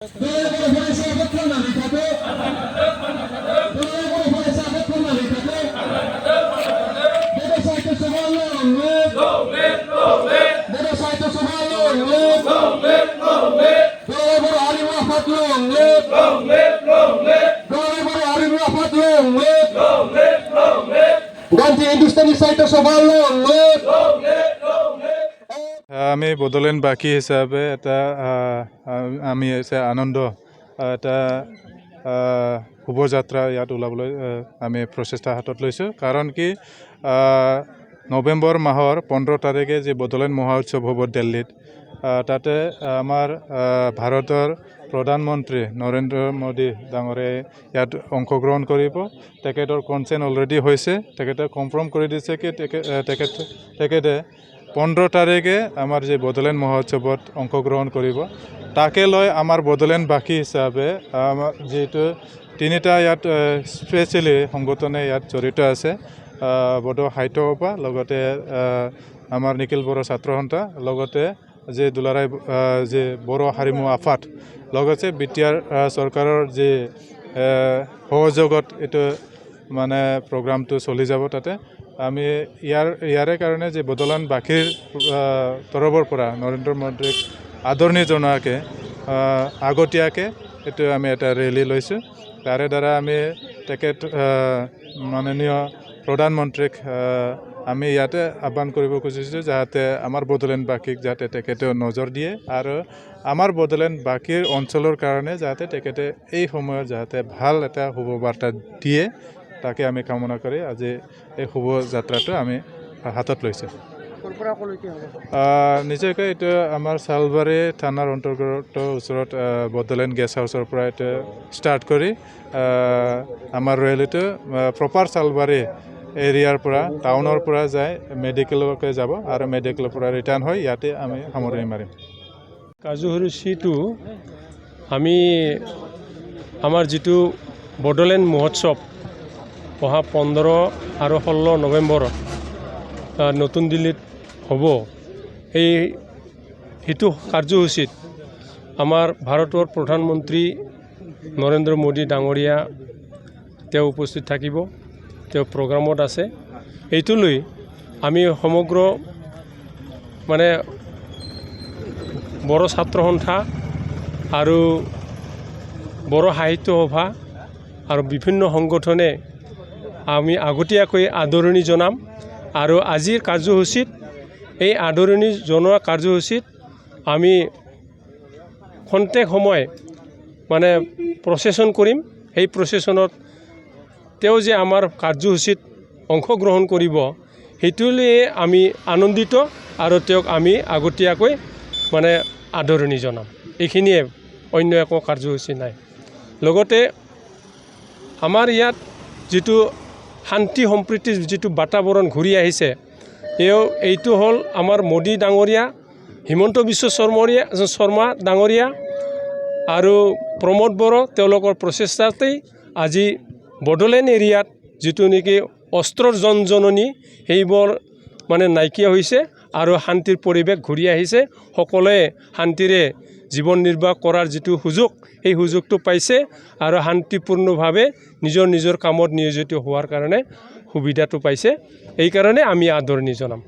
Ganti Hindustani Saito Sobalong আমি বড়োলেণ্ড বাসী হিচাপে এটা আমি আনন্দ এটা শুভযাত্ৰা ইয়াত ওলাবলৈ আমি প্ৰচেষ্টা হাতত লৈছোঁ কাৰণ কি নৱেম্বৰ মাহৰ 15 তাৰিখে যে বড়োলেণ্ড মহোৎসৱ হ'ব দিল্লীত তাতে আমাৰ ভাৰতৰ প্ৰধানমন্ত্ৰী নৰেন্দ্ৰ মোদী ডাঙৰে ইয়াত অংশগ্ৰহণ কৰিব তেখেতৰ কনচেন্ট অলৰেডি হৈছে তেখেতে কনফাৰ্ম কৰি দিছে কি তেখেতে 15 তাৰিখে আমাৰ যে বড়োলেণ্ড মহোৎসৱত অংশগ্ৰহণ কৰিব তাকে লৈ আমাৰ বড়োলেণ্ডবাসী হিচাপে আমাৰ যেটো তিনিটা ইয়াত স্পেচিয়েলি সংগঠনে ইয়াত জড়িত আছে বড়ো সাহিত্য সভা লগতে আমাৰ নিখিল বড়ো ছাত্ৰ সন্থা লগতে যে দুলাৰাই যে বড়ো হাৰিমু আফাদ লগতে বিটিআৰ চৰকাৰৰ যে সহযোগত এইটো মানে প্ৰগ্ৰামটো চলি যাব তাতে আমি ইয়াৰে কাৰণে যে বড়োলেণ্ডবাসীৰ তৰফৰ পৰা নৰেন্দ্ৰ মোদীক আদৰণি জনোৱাকে আগতীয়াকৈ এইটো আমি এটা ৰেলী লৈছোঁ তাৰে দ্বাৰা আমি তেখেত মাননীয় প্ৰধানমন্ত্ৰীক আমি ইয়াতে আহ্বান কৰিব খুজিছোঁ যাতে আমাৰ বড়োলেণ্ডবাসীক যাতে তেখেতে নজৰ দিয়ে আৰু আমাৰ বড়োলেণ্ডবাসীৰ অঞ্চলৰ কাৰণে যাতে তেখেতে এই সময়ত যাতে ভাল এটা শুভবাৰ্তা দিয়ে তাকে আমি কামনা কৰি আজি এই শুভযাত্ৰাটো আমি হাতত লৈছোঁ নিশ্চয়কৈ এইটো আমাৰ চালবাৰী থানাৰ অন্তৰ্গত ওচৰত বড়োলেণ্ড গেষ্ট হাউচৰ পৰা এইটো ষ্টাৰ্ট কৰি আমাৰ ৰেলীটো প্ৰপাৰ চালবাৰী এৰিয়াৰ পৰা টাউনৰ পৰা যায় মেডিকেললৈকে যাব আৰু মেডিকেলৰ পৰা ৰিটাৰ্ণ হৈ ইয়াতে আমি সামৰণি মাৰিম কাৰ্যসূচীটো আমি আমাৰ যিটো বড়োলেণ্ড মহোৎসৱ অহা 15 আৰু 16 নৱেম্বৰত নতুন দিল্লীত হ'ব সেইটো কাৰ্যসূচীত আমাৰ ভাৰতৰ প্ৰধানমন্ত্ৰী নৰেন্দ্ৰ মোদী ডাঙৰীয়া তেওঁ উপস্থিত থাকিব তেওঁ প্ৰগ্ৰামত আছে এইটো লৈ আমি সমগ্ৰ মানে বড়ো ছাত্ৰ সন্থা আৰু বড়ো সাহিত্য সভা আৰু বিভিন্ন সংগঠনে আমি আগতীয়াকৈ আদৰণি জনাম আৰু আজিৰ কাৰ্যসূচীত এই আদৰণি জনোৱা কাৰ্যসূচীত আমি খন্তেক সময় মানে প্ৰচেছন কৰিম সেই প্ৰচেছনত তেওঁ যে আমাৰ কাৰ্যসূচীত অংশগ্ৰহণ কৰিব সেইটোলৈ আমি আনন্দিত আৰু তেওঁক আমি আগতীয়াকৈ মানে আদৰণি জনাম এইখিনিয়ে অন্য একো কাৰ্যসূচী নাই লগতে আমাৰ ইয়াত যিটো শান্তি সম্প্ৰীতিৰ যিটো বাতাবৰণ ঘূৰি আহিছে এইটো হ'ল আমাৰ মোদী ডাঙৰীয়া হিমন্ত বিশ্ব শৰ্মা ডাঙৰীয়া আৰু প্ৰমোদ বড়ো তেওঁলোকৰ প্ৰচেষ্টাতেই আজি বড়োলেণ্ড এৰিয়াত যিটো নেকি অস্ত্ৰৰ জনজননী সেইবোৰ মানে নাইকিয়া হৈছে আৰু শান্তিৰ পৰিৱেশ ঘূৰি আহিছে সকলোৱে শান্তিৰে জীৱন নিৰ্বাহ কৰাৰ যিটো সুযোগ সেই সুযোগটো পাইছে আৰু শান্তিপূৰ্ণভাৱে নিজৰ কামত নিয়োজিত হোৱাৰ কাৰণে সুবিধাটো পাইছে এই কাৰণে আমি আদৰণি জনাম